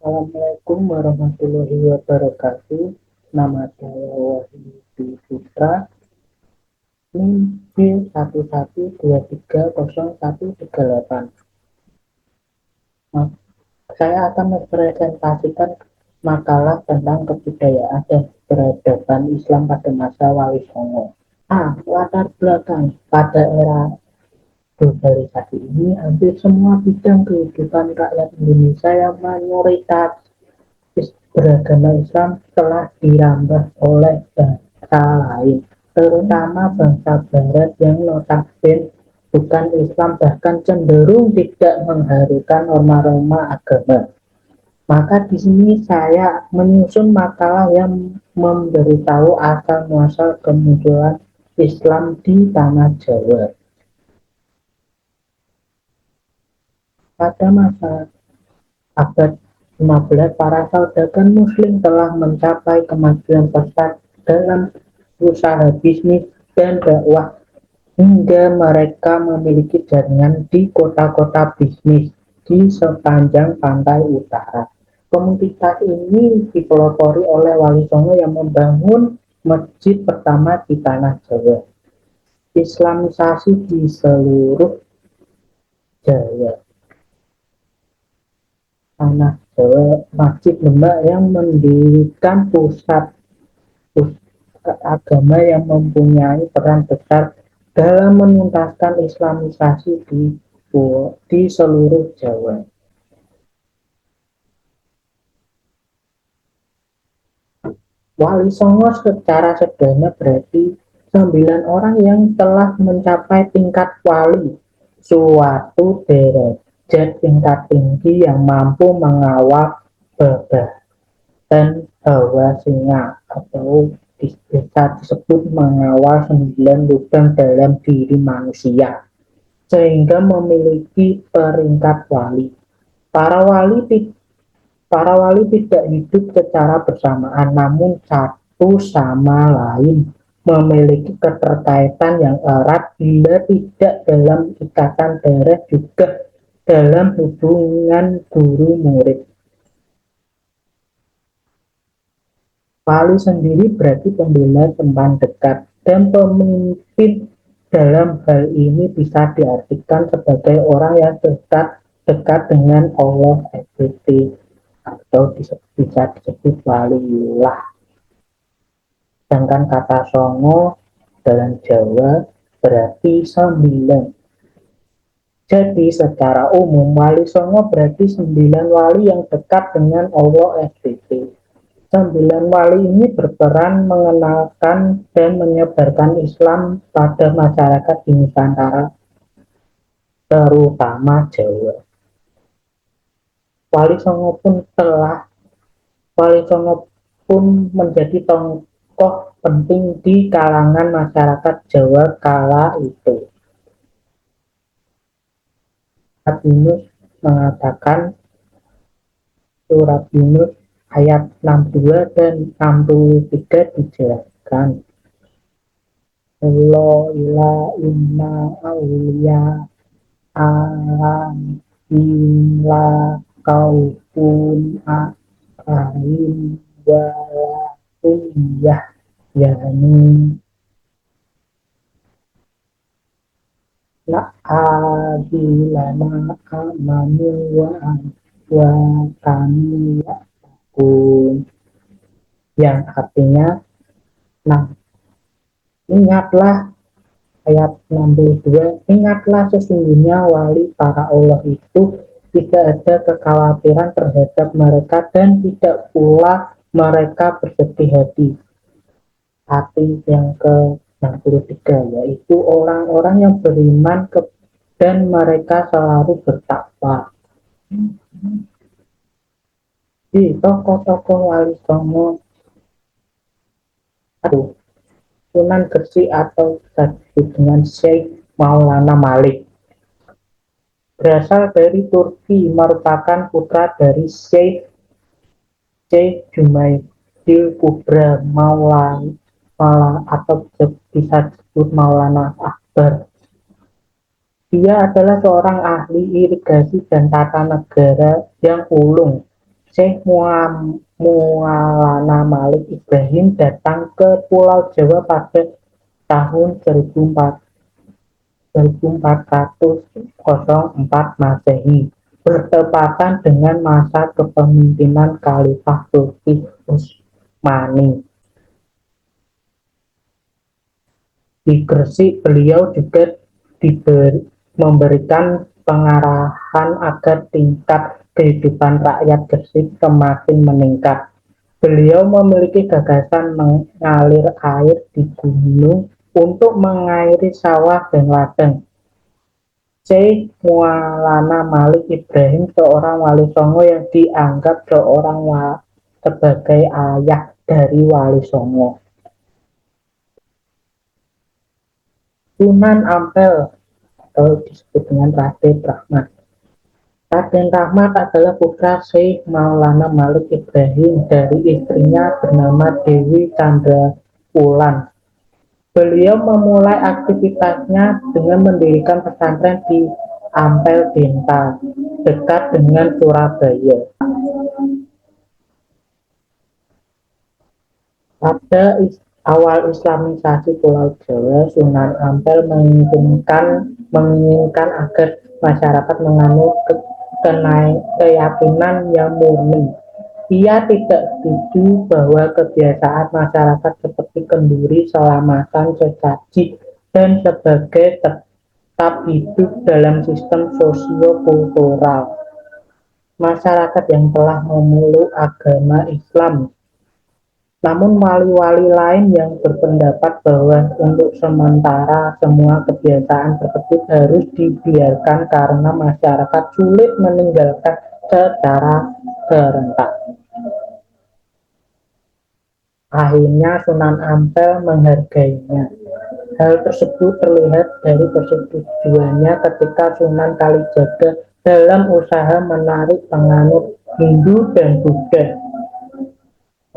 Assalamualaikum warahmatullahi wabarakatuh. Nama saya Wahyu Putra. NIM B11230138. Saya akan mempresentasikan makalah tentang kebudayaan dan peradaban Islam pada masa Wali Songo. Latar belakang pada era globalisasi ini, hampir semua bidang kehidupan rakyat Indonesia yang mayoritas beragama Islam telah dirambah oleh bangsa lain, terutama bangsa Barat yang notabene bukan Islam, bahkan cenderung tidak mengharukan norma-norma agama. Maka di sini saya menyusun makalah yang memberitahu asal muasal kemunculan Islam di tanah Jawa. Pada masa abad 15, para saudagar muslim telah mencapai kemajuan pesat dalam usaha bisnis dan dakwah, hingga mereka memiliki jaringan di kota-kota bisnis di sepanjang pantai utara. Komunitas ini dipelopori oleh Wali Songo yang membangun masjid pertama di tanah Jawa. Islamisasi di seluruh Jawa. Tanah Jawa, Masjid Demak yang mendirikan pusat agama yang mempunyai peran besar dalam menuntaskan Islamisasi di seluruh Jawa. Wali Songo secara sederhana berarti 9 orang yang telah mencapai tingkat wali, suatu derajat tingkat tinggi yang mampu mengawal babatan hawa singa, atau bisa disebut mengawal 9 lubang dalam diri manusia, sehingga memiliki peringkat wali. Para wali tidak hidup secara bersamaan, namun satu sama lain memiliki keterkaitan yang erat, bila tidak dalam ikatan darah juga dalam hubungan guru-murid. Wali sendiri berarti pembela teman dekat, dan pemimpin dalam hal ini bisa diartikan sebagai orang yang dekat dengan Allah SWT, atau bisa disebut waliullah. Sedangkan kata Songo dalam Jawa berarti 9. Jadi secara umum Wali Songo berarti 9 wali yang dekat dengan Allah SWT. 9 wali ini berperan mengenalkan dan menyebarkan Islam pada masyarakat di Nusantara, terutama Jawa. Wali Songo pun menjadi tokoh penting di kalangan masyarakat Jawa kala itu. Surat Yunus ayat 62 dan 63 dijelaskan, Allah ila inna awliya alam illa kaupun alaihim walatiyah yani la'adilana amanu wa kami yakun, yang artinya ingatlah, ayat 62, ingatlah sesungguhnya wali para Allah itu tidak ada kekhawatiran terhadap mereka dan tidak pula mereka bersedih hati. Yang ke-63, yaitu orang-orang yang beriman dan mereka selalu bertakwa. Di tokoh-tokoh Wali Songo Sunan Gresik atau disebut dengan Syekh Maulana Malik, berasal dari Turki, merupakan putra dari Syekh Jumaidil Kubra Maulana atau bisa disebut Maulana Akbar. Dia adalah seorang ahli irigasi dan tata negara yang ulung, Syekh Maulana Malik Ibrahim datang ke Pulau Jawa pada tahun 1404 Masehi, bertepatan dengan masa kepemimpinan Khalifah Turki Utsmani. Di Gresik, beliau juga memberikan pengarahan agar tingkat kehidupan rakyat Gresik semakin meningkat. Beliau memiliki gagasan mengalir air di gunung untuk mengairi sawah dan ladang. Syekh Maulana Malik Ibrahim, seorang wali songo yang dianggap sebagai ayah dari wali songo. Sunan Ampel atau disebut dengan Raden Rahmat. Raden Rahmat adalah putra Syekh Maulana Malik Ibrahim dari istrinya bernama Dewi Chandraulan. Beliau memulai aktivitasnya dengan mendirikan pesantren di Ampel Denta, dekat dengan Surabaya. Pada awal Islamisasi Pulau Jawa, Sunan Ampel menginginkan agar masyarakat menganut keyakinan yang murni. Ia tidak setuju bahwa kebiasaan masyarakat seperti kenduri, selamatan, sesaji, dan sebagai tetap hidup dalam sistem sosio-kultural masyarakat yang telah memeluk agama Islam. Namun wali-wali lain yang berpendapat bahwa untuk sementara semua kebiasaan tersebut harus dibiarkan karena masyarakat sulit meninggalkan secara serentak. Akhirnya Sunan Ampel menghargainya. Hal tersebut terlihat dari persetujuannya ketika Sunan Kalijaga dalam usaha menarik penganut Hindu dan Buddha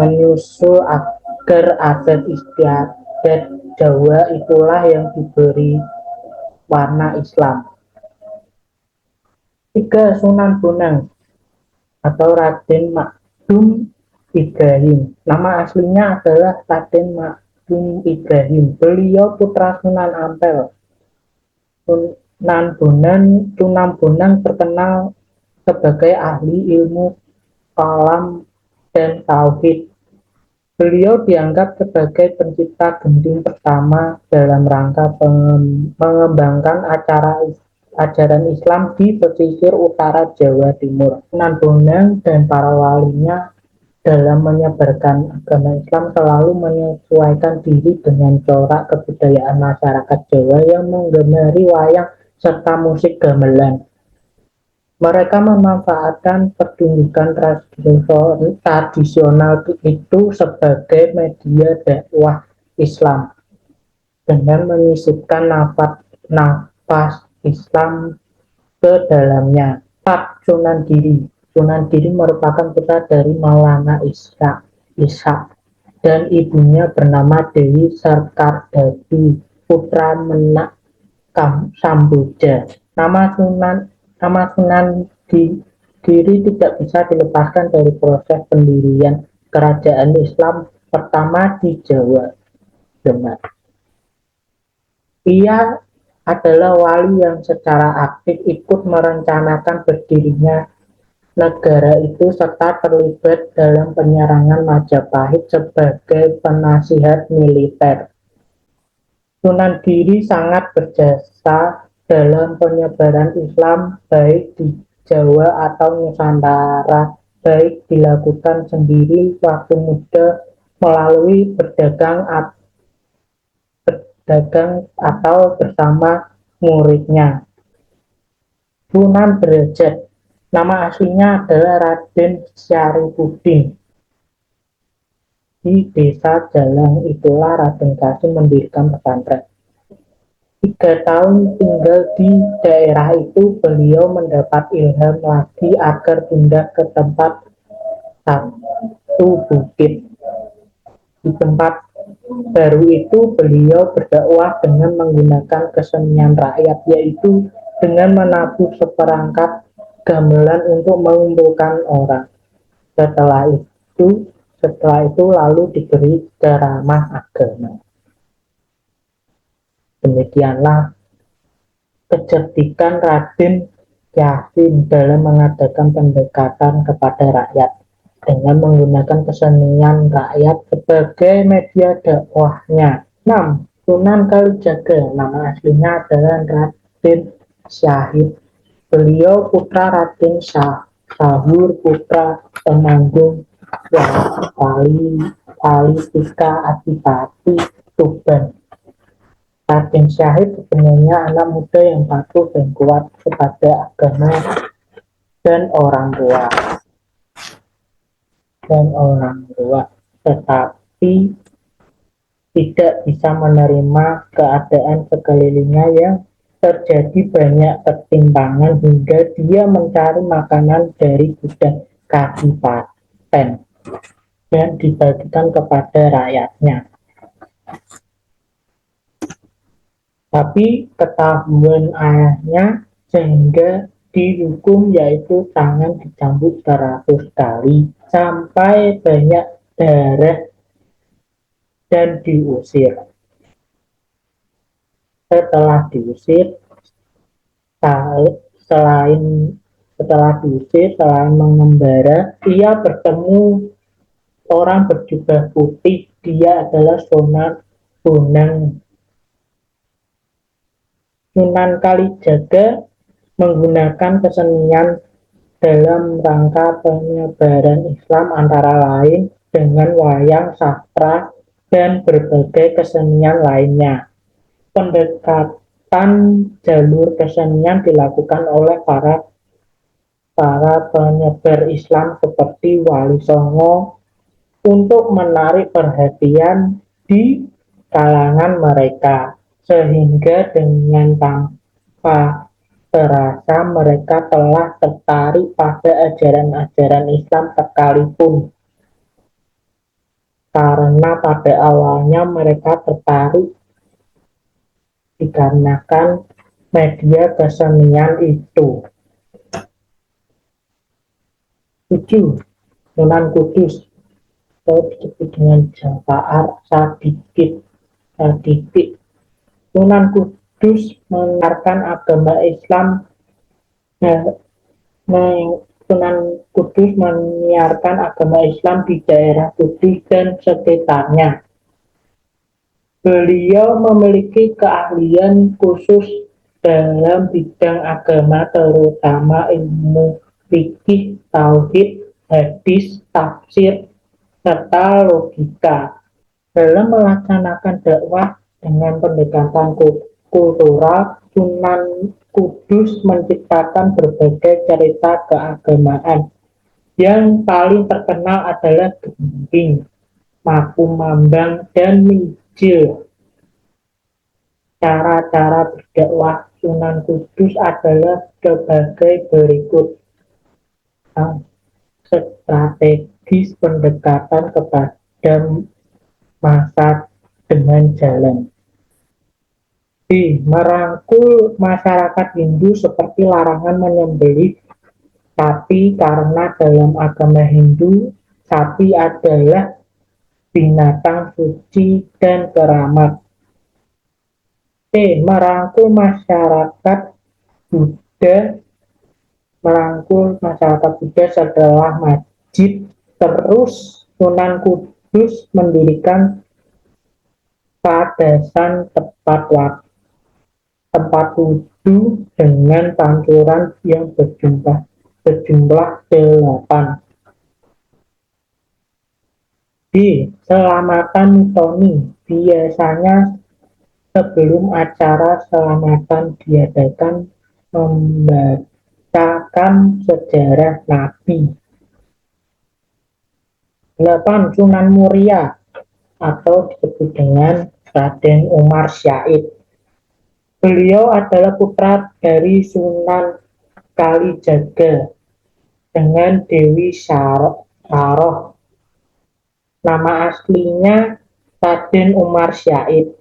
menyusul agar adat istiadat Jawa itulah yang diberi warna Islam. 3. Sunan Bonang atau Raden Makdum Ibrahim. Nama aslinya adalah Raden Makdum Ibrahim. Beliau putra Sunan Ampel. Sunan Bonang terkenal sebagai ahli ilmu kalam dan tauhid. Beliau dianggap sebagai pencipta gending pertama dalam rangka mengembangkan ajaran Islam di pesisir utara Jawa Timur. Sunan Bonang dan para walinya dalam menyebarkan agama Islam selalu menyesuaikan diri dengan corak kebudayaan masyarakat Jawa yang menggemari wayang serta musik gamelan. Mereka memanfaatkan pertunjukan tradisional itu sebagai media dakwah Islam dengan menyisipkan nafas Islam ke dalamnya. 4. Sunan Giri. Sunan Giri merupakan putra dari Maulana Ishak dan ibunya bernama Dewi Sarkardadi, putra Menak Samboja. Nama Sunan Giri tidak bisa dilepaskan dari proses pendirian kerajaan Islam pertama di Jawa. Ia adalah wali yang secara aktif ikut merencanakan berdirinya negara itu serta terlibat dalam penyerangan Majapahit sebagai penasihat militer. Sunan Giri sangat berjasa dalam penyebaran Islam baik di Jawa atau Nusantara, baik dilakukan sendiri waktu muda melalui berdagang atau bersama muridnya. Sunan Derajat. Nama aslinya adalah Raden Syarifuddin. Di desa Jalang itulah Raden Kasim mendirikan pesantren. 3 tahun tinggal di daerah itu, beliau mendapat ilham lagi agar pindah ke tempat satu bukit. Di tempat baru itu, beliau berdakwah dengan menggunakan kesenian rakyat, yaitu dengan menabuh seperangkat gamelan untuk mengumpulkan orang. Setelah itu setelah itu lalu diberi ceramah agama. Demikianlah kecerdikan Raden Yasin dalam mengadakan pendekatan kepada rakyat dengan menggunakan kesenian rakyat sebagai media dakwahnya. 6. Sunan Kalijaga, nama aslinya adalah Raden Syahid. Beliau putra Raden Sahur, putra Temanggung Wali Adipati Tuban. Raden Syahid sebenarnya anak muda yang patuh dan kuat kepada agama dan orang tua, tetapi tidak bisa menerima keadaan sekelilingnya yang terjadi banyak pertimbangan hingga dia mencari makanan dari gudang kadipaten dan dibagikan kepada rakyatnya. Tapi ketahuan ayahnya sehingga dihukum, yaitu tangan dicambuk 100 kali sampai banyak darah dan diusir. Setelah diusir, selain mengembara, ia bertemu orang berjubah putih. Dia adalah Sunan Kalijaga menggunakan kesenian dalam rangka penyebaran Islam antara lain dengan wayang, sastra, dan berbagai kesenian lainnya. Pendekatan jalur kesenian dilakukan oleh para penyebar Islam seperti Wali Songo untuk menarik perhatian di kalangan mereka, sehingga dengan tanpa terasa mereka telah tertarik pada ajaran-ajaran Islam sekalipun. Karena pada awalnya mereka tertarik dikarenakan media kesenian itu. 7. Sunan Kudus atau disebut dengan Jafar Sadiq. Sunan Kudus menyiarkan agama Islam. Sunan Kudus menyiarkan agama Islam di daerah Kudus dan sekitarnya. Beliau memiliki keahlian khusus dalam bidang agama, terutama ilmu fikih, tauhid, hadis, tafsir, serta logika. Dalam melaksanakan dakwah dengan pendekatan kultural, Sunan Kudus menciptakan berbagai cerita keagamaan. Yang paling terkenal adalah Gembing, Makumambang, dan Minjil. Cara-cara berdakwah Sunan Kudus adalah sebagai berikut. Strategis pendekatan kepada masa dengan jalan. B. Merangkul masyarakat Hindu seperti larangan menyembelih sapi karena dalam agama Hindu sapi adalah binatang suci dan keramat. C. Merangkul masyarakat Buddha setelah masjid. Terus Sunan Kudus mendirikan padasan tempat wudhu dengan pancuran yang berjumlah 8. D. Selamatan mitoni. Biasanya sebelum acara selamatan diadakan membacakan sejarah Nabi. 8. Sunan Muria atau disebut dengan Raden Umar Syahid. Beliau adalah putra dari Sunan Kalijaga dengan Dewi Saroh. Nama aslinya Raden Umar Syahid.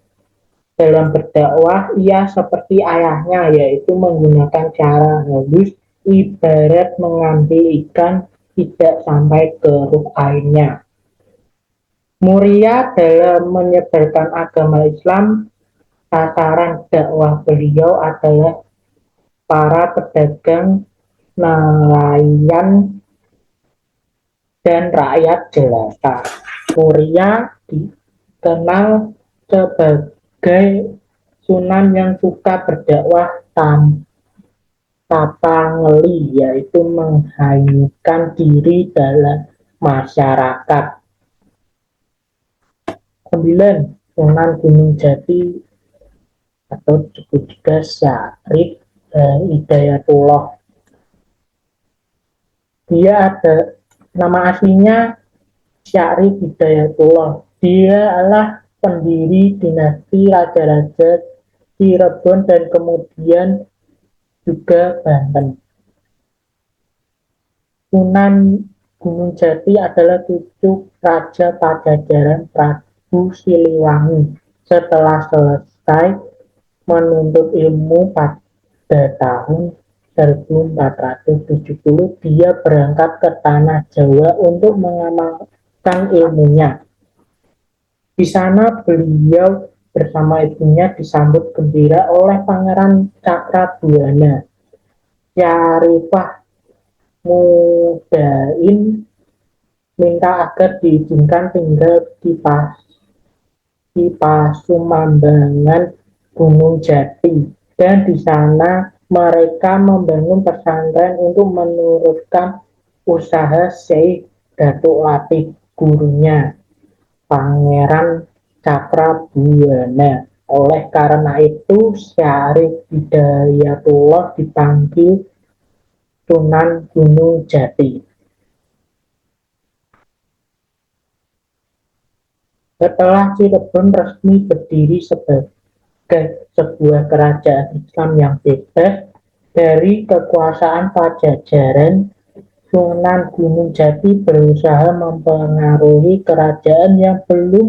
Dalam berdakwah, ia seperti ayahnya, yaitu menggunakan cara halus, ibarat mengambil ikan tidak sampai ke ruh lainnya. Muria dalam menyebarkan agama Islam, sasaran dakwah beliau adalah para pedagang, nelayan, dan rakyat jelata. Muria dikenal sebagai sunan yang suka berdakwah tanpa ngeli, yaitu menghanyutkan diri dalam masyarakat. 9. Sunan Gunung Jati atau disebut juga Syarif Hidayatullah. Dia ada nama aslinya Syarif Hidayatullah. Dia adalah pendiri dinasti raja-raja Cirebon dan kemudian juga Banten. Sunan Gunung Jati adalah cucu Raja Pajajaran Prabu Siliwangi. Setelah selesai menuntut ilmu pada tahun 1470, dia berangkat ke tanah Jawa untuk mengamalkan ilmunya. Di sana beliau bersama ibunya disambut gembira oleh Pangeran Cakrabuana. Syarifah Mudain minta agar diizinkan tinggal di Pasumambangan Gunung Jati, dan di sana mereka membangun pesantren untuk meneruskan usaha Syekh Datuk Latif, gurunya Pangeran Cakrabuana. Oleh karena itu, Syarif Hidayatullah dipanggil Sunan Gunung Jati. Setelah Cirebon resmi berdiri sebagai sebuah kerajaan Islam yang bebas dari kekuasaan Pajajaran, Sunan Gunung Jati berusaha mempengaruhi kerajaan yang belum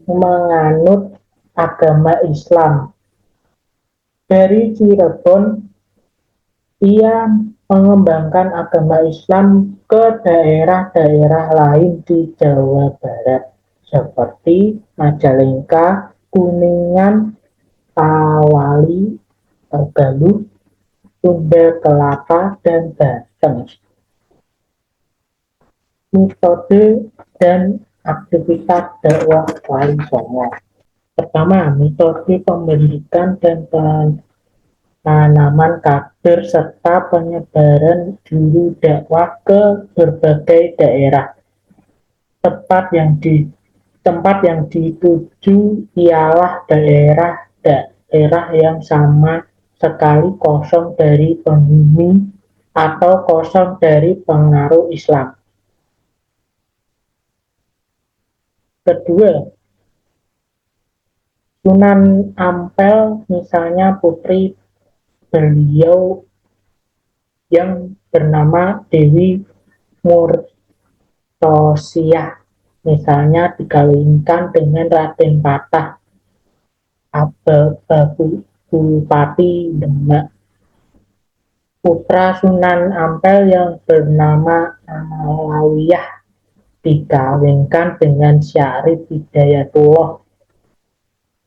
menganut agama Islam. Dari Cirebon, ia mengembangkan agama Islam ke daerah-daerah lain di Jawa Barat, seperti Majalengka, Kuningan, Pawali, Galuh, Sunda Kelapa, dan Banten. Metode dan aktivitas dakwah Wali Songo. Pertama, metode pembendikan dan penanaman kader serta penyebaran juru dakwah ke berbagai daerah. Tempat yang dituju ialah daerah yang sama sekali kosong dari penghuni atau kosong dari pengaruh Islam. Kedua, Sunan Ampel misalnya putri beliau yang bernama Dewi Murtosiah misalnya dikawinkan dengan Raden Patah, Bupati Demak. Putra Sunan Ampel yang bernama Alawiyah dikawinkan dengan Syarif Hidayatullah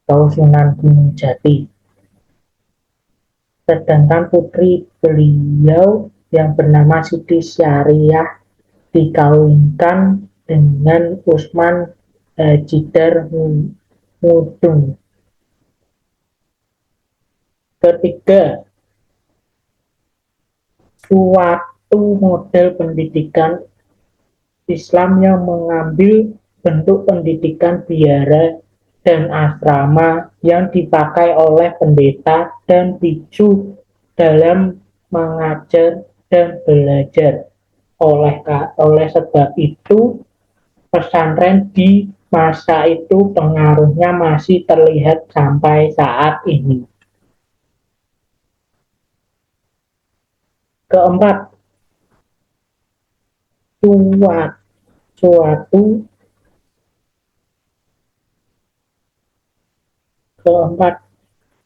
atau Sunan Gunung Jati. Sedangkan putri beliau yang bernama Siti Syariah dikawinkan dengan Usman Hajidar Mudung. Ketiga, suatu model pendidikan Islam yang mengambil bentuk pendidikan biara dan asrama yang dipakai oleh pendeta dan biku dalam mengajar dan belajar. Oleh sebab itu, pesantren di masa itu pengaruhnya masih terlihat sampai saat ini. Keempat,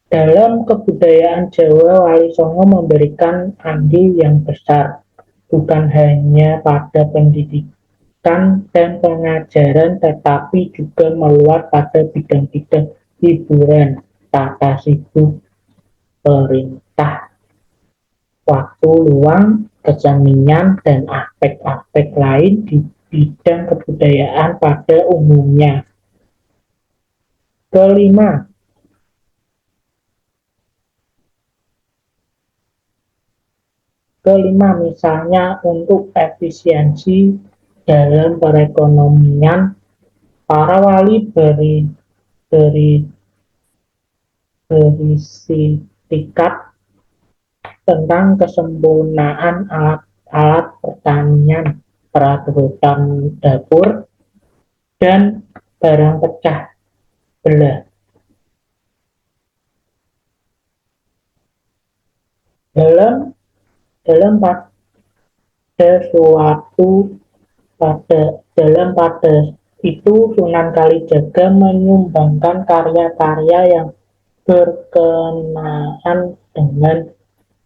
dalam kebudayaan Jawa, Wali Songo memberikan andil yang besar. bukan hanya pada pendidikan dan pengajaran, tetapi juga meluas pada bidang-bidang hiburan, tata sibuk, perintah, waktu luang, kesenian, dan aspek-aspek lain di bidang kebudayaan pada umumnya. Kelima, misalnya untuk efisiensi dalam perekonomian, para wali beri berisikat tentang kesempurnaan alat-alat pertanian, perabotan dapur, dan barang pecah belah. Dalam dalam pada suatu pada itu Sunan Kalijaga menyumbangkan karya-karya yang berkenaan dengan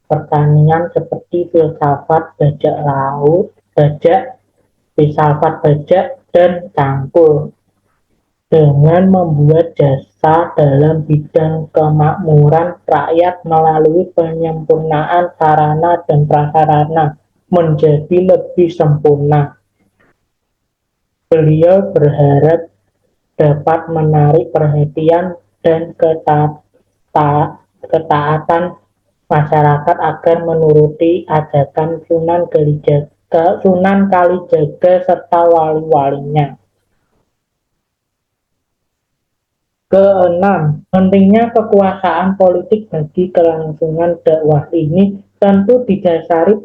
pertanian seperti filsafat bajak dan cangkul, dengan membuat jasa dalam bidang kemakmuran rakyat melalui penyempurnaan sarana dan prasarana menjadi lebih sempurna. Beliau berharap dapat menarik perhatian dan ketaatan masyarakat agar menuruti ajakan Sunan Kalijaga serta wali-walinya. Keenam, pentingnya kekuasaan politik bagi kelangsungan dakwah ini tentu didasari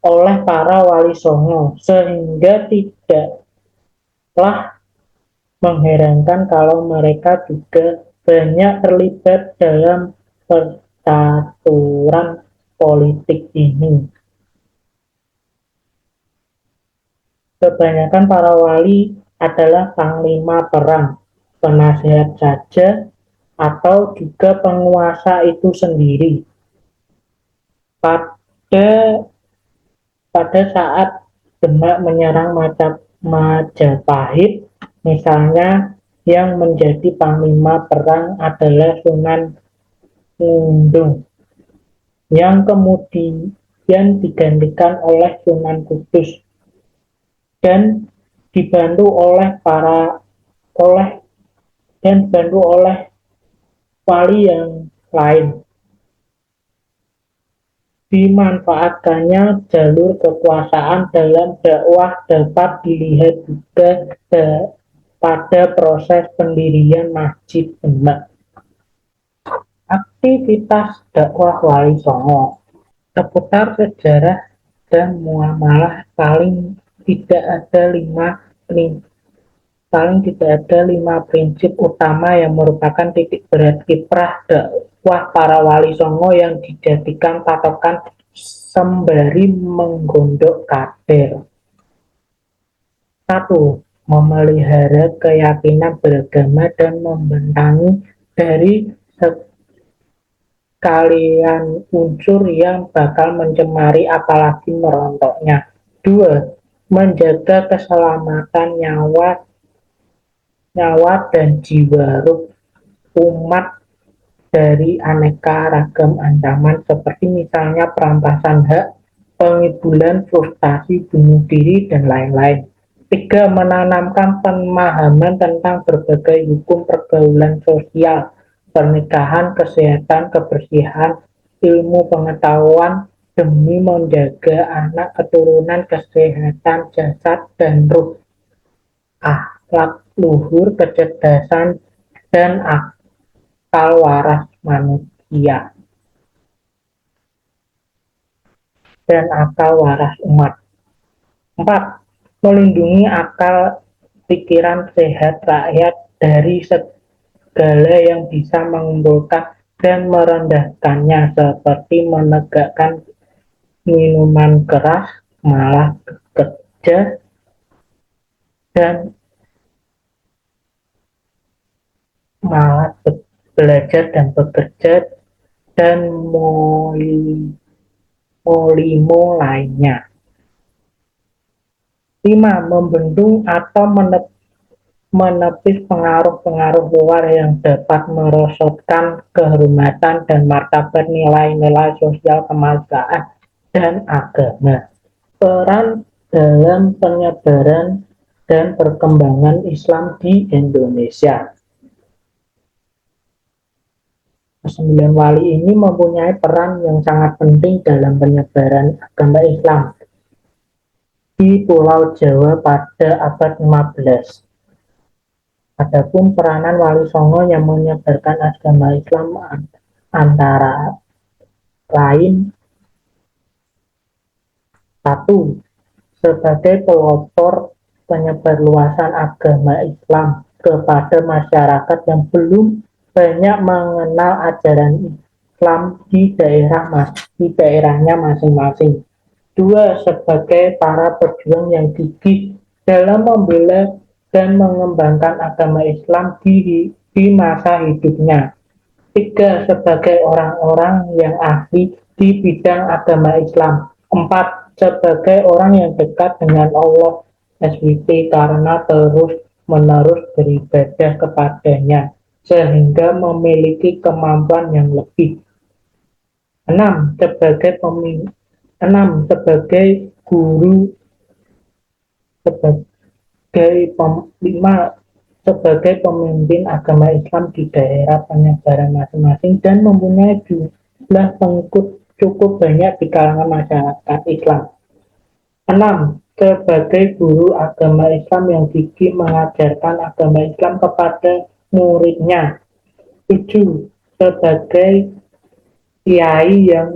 oleh para wali songo, sehingga tidaklah mengherankan kalau mereka juga banyak terlibat dalam percaturan politik ini. Kebanyakan para wali adalah panglima perang, penasihat saja, atau juga penguasa itu sendiri. Pada saat Demak menyerang Majapahit, misalnya, yang menjadi panglima perang adalah Sunan Ngundung, yang kemudian digantikan oleh Sunan Kudus dan dibantu oleh wali yang lain. Dimanfaatkannya jalur kekuasaan dalam dakwah dapat dilihat juga pada proses pendirian Masjid Demak. Aktivitas dakwah Wali Songo seputar sejarah dan muamalah paling tidak ada lima prinsip utama yang merupakan titik berat kiprah dakwah para wali songo yang dijadikan patokan sembari menggondok kader. 1. Memelihara keyakinan beragama dan membentangi dari sekalian unsur yang bakal mencemari apalagi merontoknya. 2. Menjaga keselamatan nyawa dan jiwa ruh umat dari aneka ragam ancaman seperti misalnya perampasan hak, pengibulan, frustasi, bunuh diri, dan lain-lain. 3. Menanamkan pemahaman tentang berbagai hukum pergaulan sosial, pernikahan, kesehatan, kebersihan, ilmu pengetahuan demi menjaga anak keturunan, kesehatan jasad dan ruh, akhlak luhur, kecerdasan, dan akal waras manusia umat. 4. Melindungi akal pikiran sehat rakyat dari segala yang bisa mengumpulkan dan merendahkannya, seperti menegakkan minuman keras, malah bekerja dan belajar dan bekerja dan limo lainnya. 5. Membendung atau menepis pengaruh-pengaruh luar yang dapat merosotkan kehormatan dan martabat nilai-nilai sosial kemasyarakatan dan agama. Peran dalam penyebaran dan perkembangan Islam di Indonesia. 9 wali ini mempunyai peran yang sangat penting dalam penyebaran agama Islam di Pulau Jawa pada abad 15. Adapun peranan Wali Songo yang menyebarkan agama Islam antara lain: 1. Sebagai pelopor penyebarluasan agama Islam kepada masyarakat yang belum banyak mengenal ajaran Islam di daerahnya masing-masing. 2. Sebagai para pejuang yang gigih dalam membela dan mengembangkan agama Islam di masa hidupnya. 3. Sebagai orang-orang yang ahli di bidang agama Islam. 4. Sebagai orang yang dekat dengan Allah SWT karena terus-menerus beribadah kepadanya sehingga memiliki kemampuan yang lebih. 6. Sebagai guru, sebagai pemimpin agama Islam di daerah penyebaran masing-masing dan mempunyai jumlah pengikut cukup banyak di kalangan masyarakat Islam. 6. Sebagai guru agama Islam yang gigih mengajarkan agama Islam kepada muridnya. 7. Sebagai kiai yang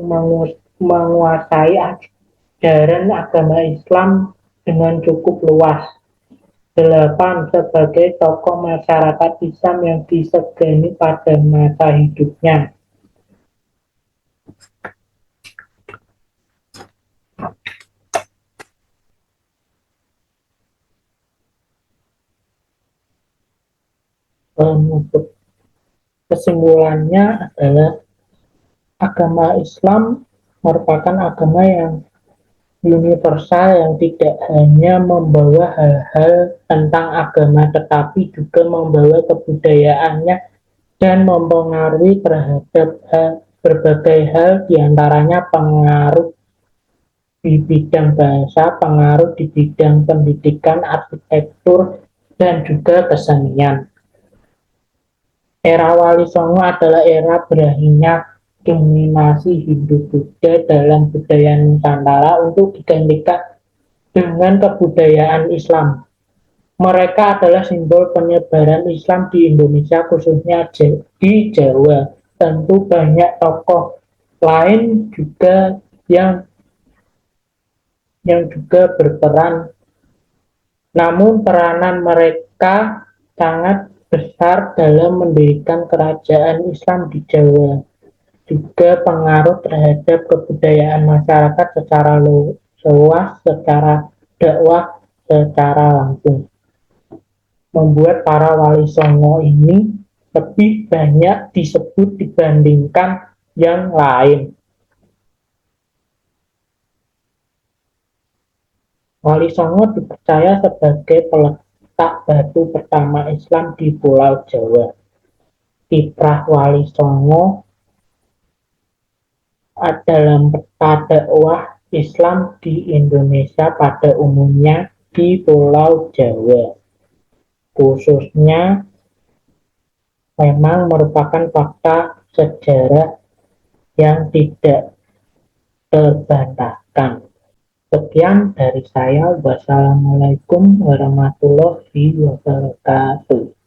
menguasai ajaran agama Islam dengan cukup luas. 8. Sebagai tokoh masyarakat Islam yang disegani pada masa hidupnya. Kesimpulannya adalah agama Islam merupakan agama yang universal yang tidak hanya membawa hal-hal tentang agama tetapi juga membawa kebudayaannya dan mempengaruhi terhadap berbagai hal, diantaranya pengaruh di bidang bahasa, pengaruh di bidang pendidikan, arsitektur, dan juga kesenian. Era Wali Songo adalah era berakhirnya dominasi Hindu-Buddha dalam budaya Nusantara untuk digantikan dengan kebudayaan Islam. Mereka adalah simbol penyebaran Islam di Indonesia, khususnya di Jawa. Tentu banyak tokoh lain juga yang juga berperan. Namun peranan mereka sangat besar dalam mendirikan kerajaan Islam di Jawa. Juga pengaruh terhadap kebudayaan masyarakat secara luas, secara dakwah, secara langsung. Membuat para Wali Songo ini lebih banyak disebut dibandingkan yang lain. Wali Songo dipercaya sebagai peletak batu pertama Islam di Pulau Jawa. Kiprah Wali Songo dalam peta dakwah Islam di Indonesia pada umumnya di Pulau Jawa khususnya memang merupakan fakta sejarah yang tidak terbantahkan. Sekian dari saya. Wassalamualaikum warahmatullahi wabarakatuh.